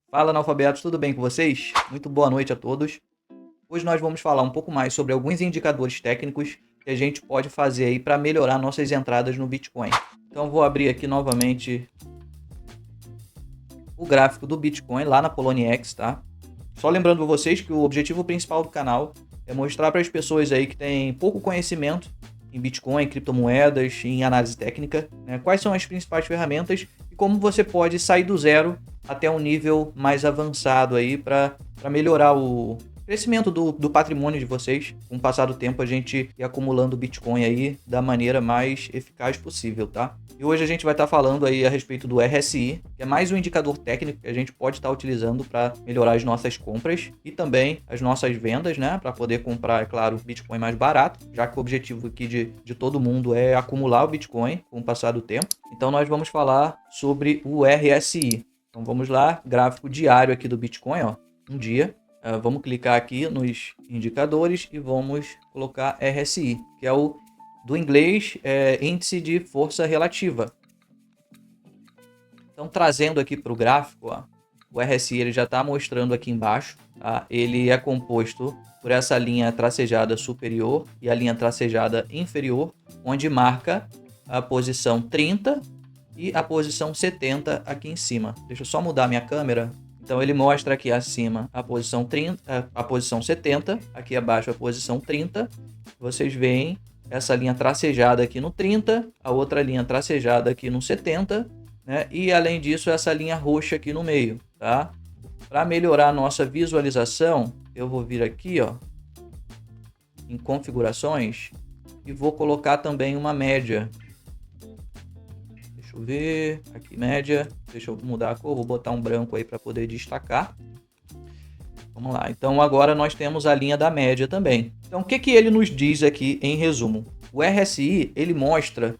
Fala, analfabetos, tudo bem com vocês? Muito boa noite a todos. Hoje nós vamos falar um pouco mais sobre alguns indicadores técnicos que a gente pode fazer aí para melhorar nossas entradas no Bitcoin. Então vou abrir aqui novamente o gráfico do Bitcoin lá na Poloniex, tá? Só lembrando para vocês que o objetivo principal do canal é mostrar para as pessoas aí que têm pouco conhecimento em Bitcoin, criptomoedas, em análise técnica, né, quais são as principais ferramentas e como você pode sair do zero até um nível mais avançado aí para melhorar o crescimento do patrimônio de vocês. Com o passar do tempo, a gente ir acumulando Bitcoin aí da maneira mais eficaz possível, tá? E hoje a gente vai estar falando aí a respeito do RSI, que é mais um indicador técnico que a gente pode estar utilizando para melhorar as nossas compras e também as nossas vendas, né? Para poder comprar, é claro, Bitcoin mais barato, já que o objetivo aqui de todo mundo é acumular o Bitcoin com o passar do tempo. Então nós vamos falar sobre o RSI. Então vamos lá, gráfico diário aqui do Bitcoin, ó, um dia. Vamos clicar aqui nos indicadores e vamos colocar RSI, que é o do inglês índice de força relativa. Então trazendo aqui para o gráfico, ó, o RSI ele já está mostrando aqui embaixo, tá? Ele é composto por essa linha tracejada superior e a linha tracejada inferior, onde marca a posição 30 e a posição 70 aqui em cima. Deixa eu só mudar minha câmera. Então ele mostra aqui acima a posição 30, a posição 70, aqui abaixo a posição 30. Vocês veem essa linha tracejada aqui no 30, a outra linha tracejada aqui no 70, né? E além disso essa linha roxa aqui no meio, tá? Para melhorar a nossa visualização, eu vou vir aqui, ó, em configurações e vou colocar também uma média. Deixa eu ver, aqui média, deixa eu mudar a cor, vou botar um branco aí para poder destacar. Vamos lá, então agora nós temos a linha da média também. Então o que ele nos diz aqui em resumo? O RSI, ele mostra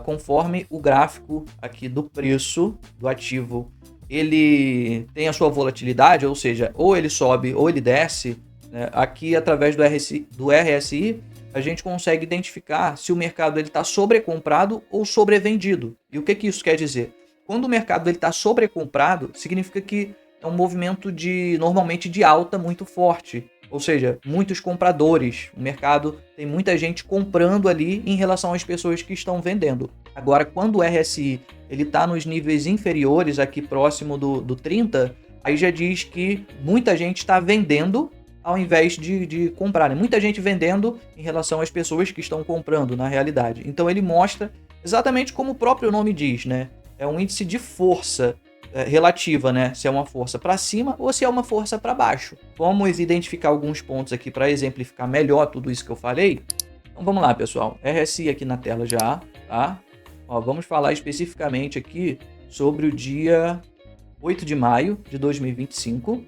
conforme o gráfico aqui do preço do ativo, ele tem a sua volatilidade, ou seja, ou ele sobe ou ele desce, né? Aqui através do RSI, a gente consegue identificar se o mercado está sobrecomprado ou sobrevendido. E o que isso quer dizer? Quando o mercado está sobrecomprado, significa que é um movimento normalmente de alta muito forte. Ou seja, muitos compradores. O mercado tem muita gente comprando ali em relação às pessoas que estão vendendo. Agora, quando o RSI está nos níveis inferiores, aqui próximo do 30, aí já diz que muita gente está vendendo ao invés de comprar, né? Muita gente vendendo em relação às pessoas que estão comprando na realidade. Então ele mostra exatamente como o próprio nome diz, né? É um índice de força relativa, né? Se é uma força para cima ou se é uma força para baixo. Vamos identificar alguns pontos aqui para exemplificar melhor tudo isso que eu falei. Então vamos lá, pessoal. RSI aqui na tela já, tá? Ó, vamos falar especificamente aqui sobre o dia 8 de maio de 2025.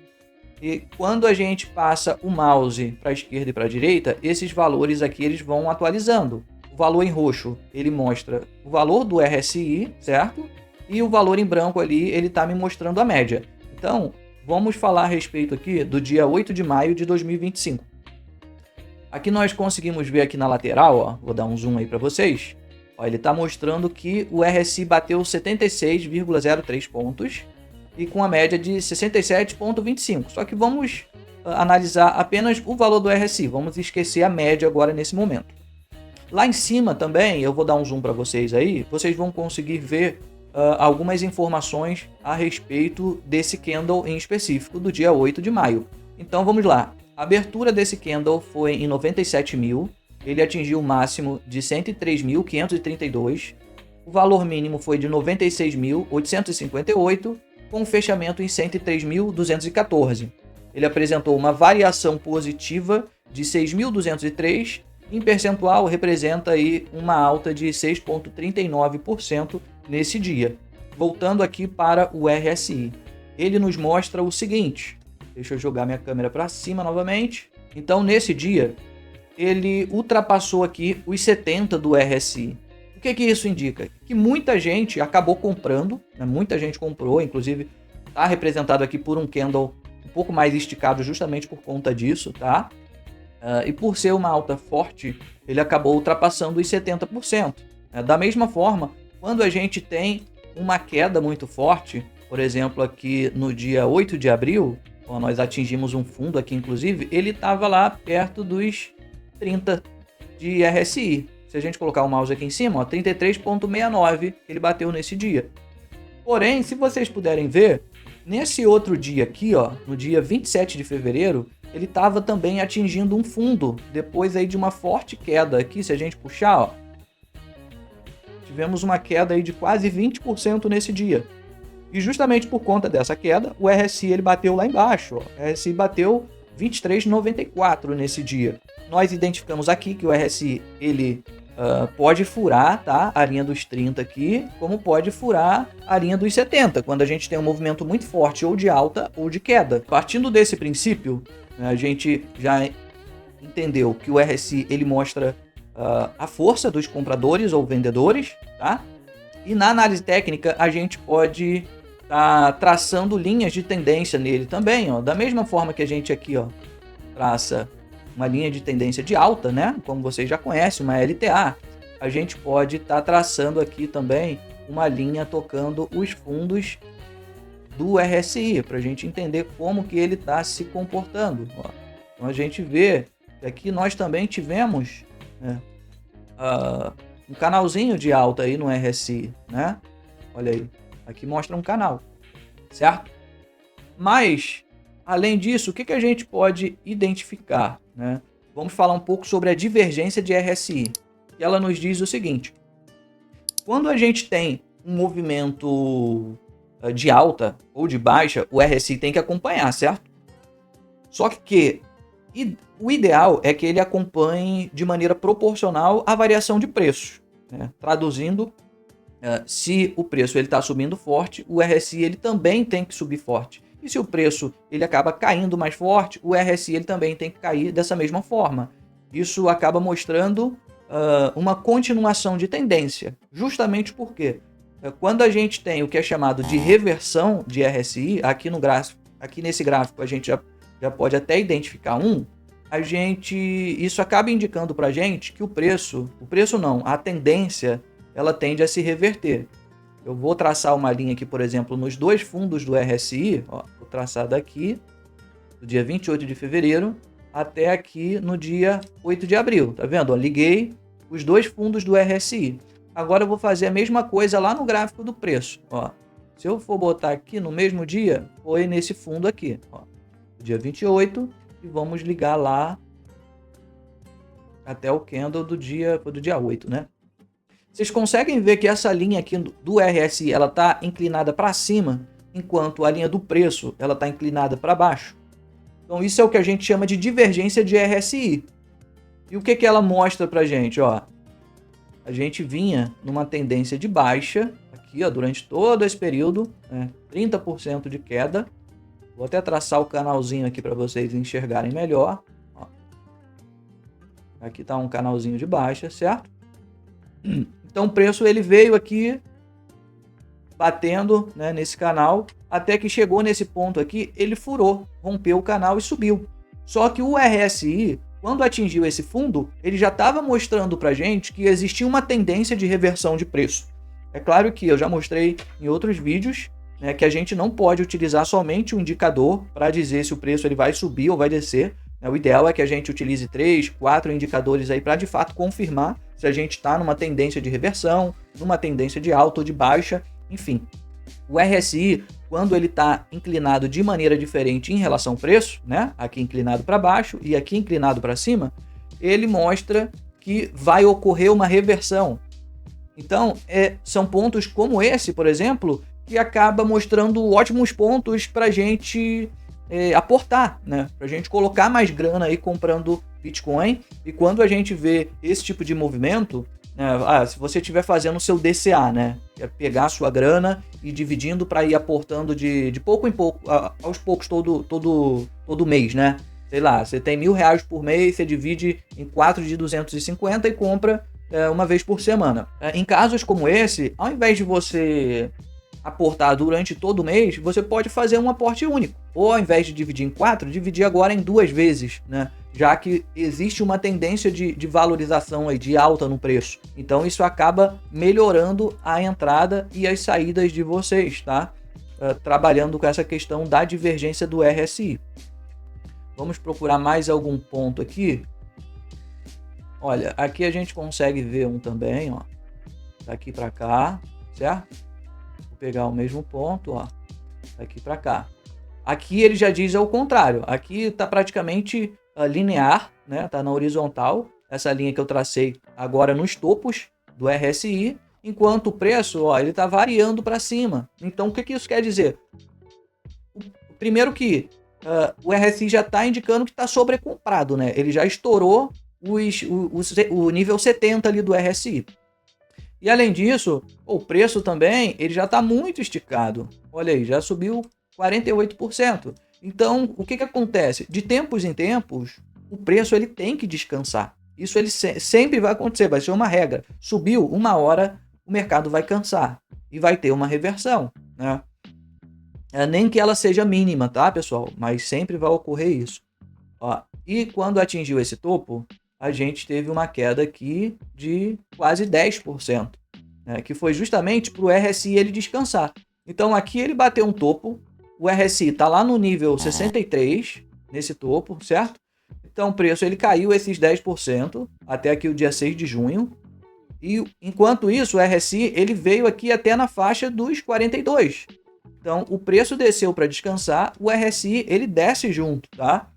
E quando a gente passa o mouse para a esquerda e para a direita, esses valores aqui eles vão atualizando. O valor em roxo, ele mostra o valor do RSI, certo? E o valor em branco ali, ele está me mostrando a média. Então, vamos falar a respeito aqui do dia 8 de maio de 2025. Aqui nós conseguimos ver aqui na lateral, ó, vou dar um zoom aí para vocês. Ó, ele está mostrando que o RSI bateu 76,03 pontos. E com a média de 67,25. Só que vamos analisar apenas o valor do RSI. Vamos esquecer a média agora nesse momento. Lá em cima também, eu vou dar um zoom para vocês aí. Vocês vão conseguir ver algumas informações a respeito desse candle em específico do dia 8 de maio. Então vamos lá. A abertura desse candle foi em 97 mil. Ele atingiu o máximo de 103.532. O valor mínimo foi de 96.858. Com um fechamento em 103.214. Ele apresentou uma variação positiva de 6.203, em percentual representa aí uma alta de 6,39% nesse dia. Voltando aqui para o RSI, ele nos mostra o seguinte, deixa eu jogar minha câmera para cima novamente. Então nesse dia, ele ultrapassou aqui os 70 do RSI. O que isso indica? Que muita gente acabou comprando, né? Muita gente comprou, inclusive está representado aqui por um candle um pouco mais esticado justamente por conta disso, tá? E por ser uma alta forte, ele acabou ultrapassando os 70%. Da mesma forma, quando a gente tem uma queda muito forte, por exemplo, aqui no dia 8 de abril, ó, nós atingimos um fundo aqui, inclusive, ele estava lá perto dos 30 de RSI. Se a gente colocar o mouse aqui em cima, ó, 33,69 ele bateu nesse dia. Porém, se vocês puderem ver, nesse outro dia aqui, ó, no dia 27 de fevereiro, ele estava também atingindo um fundo, depois aí de uma forte queda aqui, se a gente puxar, ó, tivemos uma queda aí de quase 20% nesse dia. E justamente por conta dessa queda, o RSI ele bateu lá embaixo, ó. O RSI bateu 23,94 nesse dia. Nós identificamos aqui que o RSI ele pode furar, tá, a linha dos 30 aqui, como pode furar a linha dos 70, quando a gente tem um movimento muito forte ou de alta ou de queda. Partindo desse princípio, a gente já entendeu que o RSI ele mostra a força dos compradores ou vendedores, tá? E na análise técnica a gente pode estar traçando linhas de tendência nele também, ó. Da mesma forma que a gente aqui, ó, traça uma linha de tendência de alta, né? Como vocês já conhecem, uma LTA, a gente pode estar traçando aqui também uma linha tocando os fundos do RSI, para a gente entender como que ele está se comportando. Ó. Então a gente vê que aqui nós também tivemos, né, um canalzinho de alta aí no RSI, né? Olha aí, aqui mostra um canal, certo? Mas, além disso, o que a gente pode identificar, né? Vamos falar um pouco sobre a divergência de RSI. E ela nos diz o seguinte: quando a gente tem um movimento de alta ou de baixa, o RSI tem que acompanhar, certo? Só que o ideal é que ele acompanhe de maneira proporcional à variação de preços, né? Traduzindo, se o preço está subindo forte, o RSI ele também tem que subir forte. E se o preço ele acaba caindo mais forte, o RSI ele também tem que cair dessa mesma forma. Isso acaba mostrando uma continuação de tendência, justamente porque quando a gente tem o que é chamado de reversão de RSI, aqui no gráfico, aqui nesse gráfico a gente já pode até identificar isso acaba indicando para a gente que a tendência ela tende a se reverter. Eu vou traçar uma linha aqui, por exemplo, nos dois fundos do RSI, ó, vou traçar daqui, do dia 28 de fevereiro, até aqui no dia 8 de abril, tá vendo? Ó, liguei os dois fundos do RSI. Agora eu vou fazer a mesma coisa lá no gráfico do preço, ó. Se eu for botar aqui no mesmo dia, foi nesse fundo aqui, ó, dia 28, e vamos ligar lá até o candle do dia 8, né? Vocês conseguem ver que essa linha aqui do RSI, ela está inclinada para cima, enquanto a linha do preço ela está inclinada para baixo. Então isso é o que a gente chama de divergência de RSI. E o que ela mostra para a gente? Ó, a gente vinha numa tendência de baixa, aqui ó, durante todo esse período, né, 30% de queda. Vou até traçar o canalzinho aqui para vocês enxergarem melhor. Ó. Aqui está um canalzinho de baixa, certo? Então o preço ele veio aqui batendo, né, nesse canal, até que chegou nesse ponto aqui, ele furou, rompeu o canal e subiu. Só que o RSI, quando atingiu esse fundo, ele já estava mostrando para gente que existia uma tendência de reversão de preço. É claro que eu já mostrei em outros vídeos, né, que a gente não pode utilizar somente o indicador para dizer se o preço ele vai subir ou vai descer. O ideal é que a gente utilize 3, 4 indicadores aí para de fato confirmar se a gente está numa tendência de reversão, numa tendência de alta ou de baixa, enfim. O RSI, quando ele está inclinado de maneira diferente em relação ao preço, né? Aqui inclinado para baixo e aqui inclinado para cima, ele mostra que vai ocorrer uma reversão. Então, são pontos como esse, por exemplo, que acaba mostrando ótimos pontos para a gente aportar, né? Para a gente colocar mais grana aí comprando Bitcoin. E quando a gente vê esse tipo de movimento, se você estiver fazendo o seu DCA, né? Que é pegar a sua grana e dividindo para ir aportando de pouco em pouco, aos poucos, todo mês, né? Sei lá, você tem R$1.000 por mês, você divide em 4 de 250 e compra uma vez por semana. Em casos como esse, ao invés de você aportar durante todo o mês, você pode fazer um aporte único. Ou ao invés de dividir em 4, dividir agora em 2 vezes, né? Já que existe uma tendência de valorização aí, de alta no preço. Então isso acaba melhorando a entrada e as saídas de vocês, tá? trabalhando com essa questão da divergência do RSI. Vamos procurar mais algum ponto aqui. Olha, aqui a gente consegue ver um também, ó, daqui para cá, certo? Vou pegar o mesmo ponto, ó, daqui para cá. Aqui ele já diz ao contrário. Aqui está praticamente linear, né? Tá na horizontal. Essa linha que eu tracei agora nos topos do RSI, enquanto o preço, ó, ele está variando para cima. Então, o que isso quer dizer? Primeiro que o RSI já está indicando que está sobrecomprado, né? Ele já estourou o nível 70 ali do RSI. E além disso, o preço também ele já está muito esticado. Olha aí, já subiu 48%. Então, o que acontece? De tempos em tempos, o preço ele tem que descansar. Isso ele sempre vai acontecer, vai ser uma regra. Subiu uma hora, o mercado vai cansar e vai ter uma reversão, né? Nem que ela seja mínima, tá, pessoal? Mas sempre vai ocorrer isso. Ó, e quando atingiu esse topo, a gente teve uma queda aqui de quase 10%, né? Que foi justamente para o RSI ele descansar. Então aqui ele bateu um topo, o RSI está lá no nível 63, nesse topo, certo? Então o preço ele caiu esses 10% até aqui o dia 6 de junho. E enquanto isso, o RSI ele veio aqui até na faixa dos 42. Então o preço desceu para descansar, o RSI ele desce junto, tá?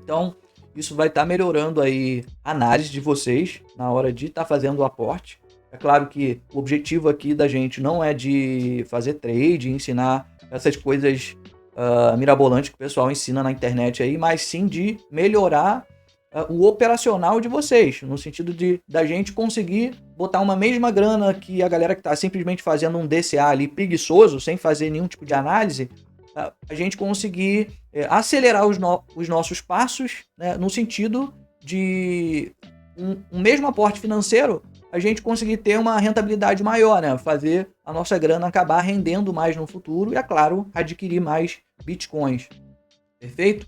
Então isso vai estar melhorando aí a análise de vocês na hora de estar fazendo o aporte. É claro que o objetivo aqui da gente não é de fazer trade, ensinar essas coisas mirabolantes que o pessoal ensina na internet aí, mas sim de melhorar o operacional de vocês, no sentido de da gente conseguir botar uma mesma grana que a galera que está simplesmente fazendo um DCA ali preguiçoso, sem fazer nenhum tipo de análise, a gente conseguir acelerar os nossos passos, né, no sentido de um mesmo aporte financeiro, a gente conseguir ter uma rentabilidade maior, né? Fazer a nossa grana acabar rendendo mais no futuro e, é claro, adquirir mais bitcoins. Perfeito?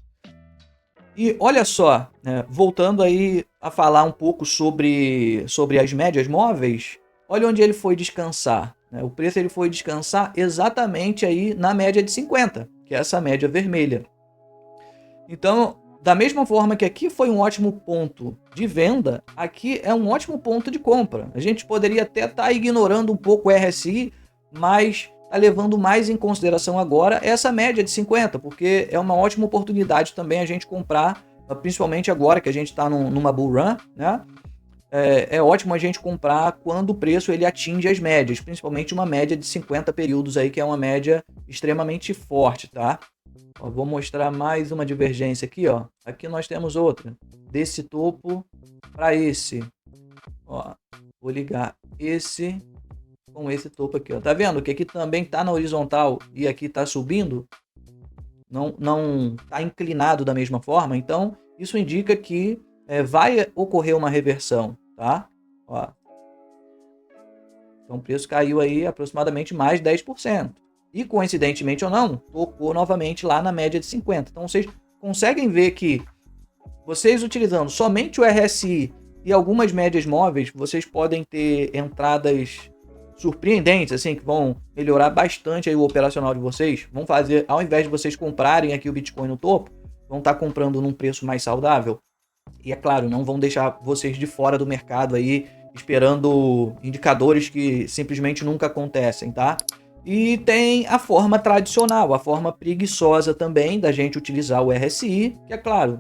E olha só, né, voltando aí a falar um pouco sobre as médias móveis, olha onde ele foi descansar, né? O preço ele foi descansar exatamente aí na média de 50, que é essa média vermelha. Então, da mesma forma que aqui foi um ótimo ponto de venda, aqui é um ótimo ponto de compra. A gente poderia até estar ignorando um pouco o RSI, mas está levando mais em consideração agora essa média de 50, porque é uma ótima oportunidade também a gente comprar, principalmente agora que a gente está numa bull run, né? É ótimo a gente comprar quando o preço ele atinge as médias, principalmente uma média de 50 períodos aí, que é uma média extremamente forte, tá? Ó, vou mostrar mais uma divergência aqui, ó. Aqui nós temos outra, desse topo para esse. Ó, vou ligar esse com esse topo aqui, ó. Tá vendo que aqui também tá na horizontal e aqui tá subindo? Não tá inclinado da mesma forma, então isso indica que vai ocorrer uma reversão, tá? Ó. Então o preço caiu aí aproximadamente mais 10%. E coincidentemente ou não, tocou novamente lá na média de 50. Então vocês conseguem ver que vocês utilizando somente o RSI e algumas médias móveis, vocês podem ter entradas surpreendentes, assim, que vão melhorar bastante aí o operacional de vocês. Vão fazer, ao invés de vocês comprarem aqui o Bitcoin no topo, vão estar comprando num preço mais saudável. E é claro, não vão deixar vocês de fora do mercado aí, esperando indicadores que simplesmente nunca acontecem, tá? E tem a forma tradicional, a forma preguiçosa também da gente utilizar o RSI, que é claro,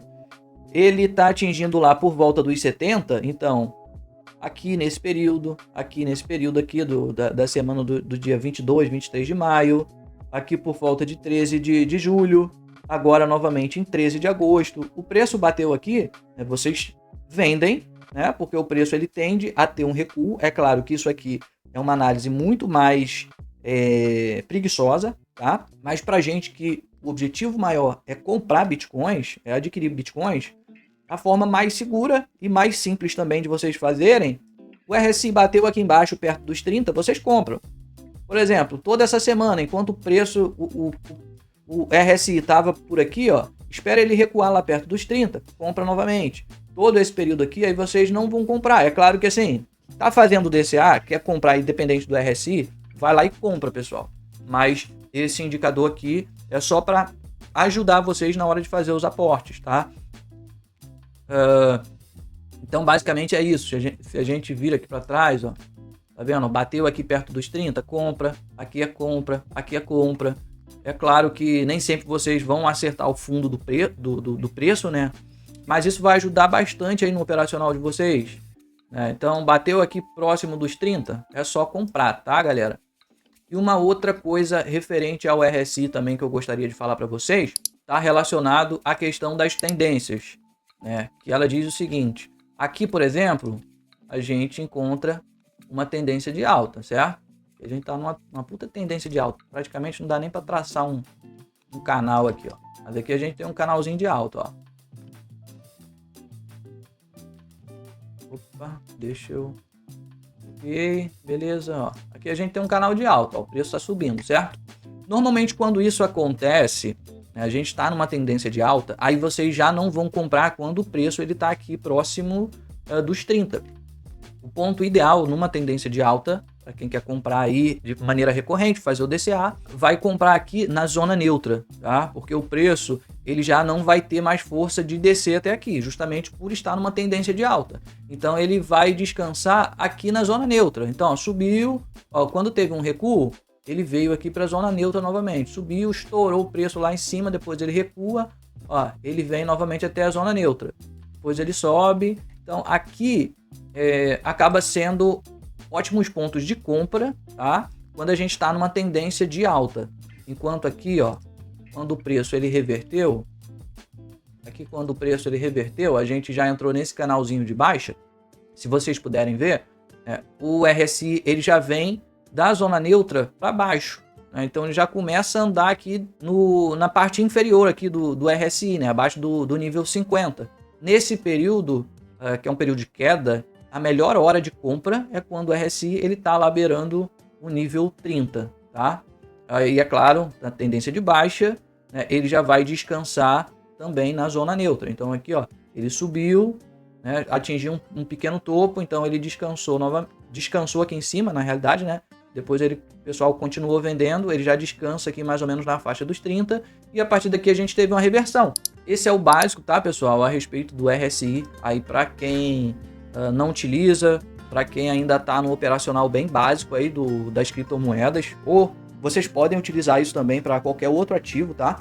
ele está atingindo lá por volta dos 70, então aqui nesse período aqui da semana do dia 22, 23 de maio, aqui por volta de 13 de julho, agora novamente em 13 de agosto, o preço bateu aqui, né, vocês vendem, né, porque o preço ele tende a ter um recuo, é claro que isso aqui é uma análise muito mais preguiçosa, tá? Mas pra gente que o objetivo maior é comprar bitcoins, é adquirir bitcoins, a forma mais segura e mais simples também de vocês fazerem, o RSI bateu aqui embaixo perto dos 30, vocês compram. Por exemplo, toda essa semana, enquanto o preço, o RSI estava por aqui, ó, espera ele recuar lá perto dos 30, compra novamente. Todo esse período aqui, aí vocês não vão comprar. É claro que assim, tá fazendo DCA, quer comprar independente do RSI, vai lá e compra, pessoal. Mas esse indicador aqui é só para ajudar vocês na hora de fazer os aportes, tá? Então, basicamente é isso. Se a gente vira aqui para trás, ó, tá vendo? Bateu aqui perto dos 30, compra, aqui é compra, aqui é compra. É claro que nem sempre vocês vão acertar o fundo do preço, né? Mas isso vai ajudar bastante aí no operacional de vocês. Né? Então, bateu aqui próximo dos 30, é só comprar, tá, galera? E uma outra coisa referente ao RSI também que eu gostaria de falar para vocês, está relacionado à questão das tendências, né? Que ela diz o seguinte: aqui, por exemplo, a gente encontra uma tendência de alta, certo? A gente está numa puta tendência de alta. Praticamente não dá nem para traçar um canal aqui, ó. Mas aqui a gente tem um canalzinho de alta, ó. Opa, deixa eu... Ok, beleza, ó. Aqui a gente tem um canal de alta, ó. O preço está subindo, certo? Normalmente quando isso acontece, né, a gente está numa tendência de alta, aí vocês já não vão comprar quando o preço ele está aqui próximo dos 30. O ponto ideal numa tendência de alta, para quem quer comprar aí de maneira recorrente, fazer o DCA, vai comprar aqui na zona neutra, tá? Porque o preço ele já não vai ter mais força de descer até aqui, justamente por estar numa tendência de alta. Então ele vai descansar aqui na zona neutra. Então, ó, subiu, ó, quando teve um recuo, ele veio aqui para a zona neutra novamente. Subiu, estourou o preço lá em cima, depois ele recua, ó, ele vem novamente até a zona neutra. Depois ele sobe. Então aqui acaba sendo ótimos pontos de compra, tá? Quando a gente está numa tendência de alta. Enquanto aqui, ó, quando o preço ele reverteu, a gente já entrou nesse canalzinho de baixa. Se vocês puderem ver, o RSI ele já vem da zona neutra para baixo, né? Então ele já começa a andar aqui na parte inferior aqui do RSI, né? Abaixo do nível 50. Nesse período, que é um período de queda, a melhor hora de compra é quando o RSI ele está lá beirando o nível 30, tá? Aí é claro, na tendência de baixa, né, ele já vai descansar também na zona neutra. Então aqui, ó, ele subiu, né, atingiu um pequeno topo, então ele descansou aqui em cima, na realidade, né? Depois o pessoal continuou vendendo, ele já descansa aqui mais ou menos na faixa dos 30 e a partir daqui a gente teve uma reversão. Esse é o básico, tá, pessoal, a respeito do RSI, aí para quem não utiliza, para quem ainda está no operacional bem básico aí das criptomoedas, ou vocês podem utilizar isso também para qualquer outro ativo, tá?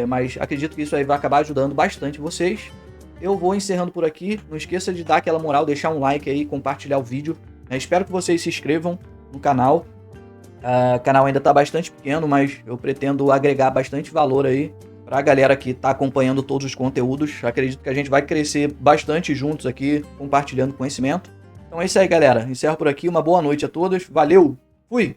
Mas acredito que isso aí vai acabar ajudando bastante vocês. Eu vou encerrando por aqui, não esqueça de dar aquela moral, deixar um like aí, compartilhar o vídeo. Espero que vocês se inscrevam no canal. O canal ainda está bastante pequeno, mas eu pretendo agregar bastante valor aí para a galera que está acompanhando todos os conteúdos. Acredito que a gente vai crescer bastante juntos aqui, compartilhando conhecimento. Então é isso aí, galera. Encerro por aqui. Uma boa noite a todos. Valeu! Fui!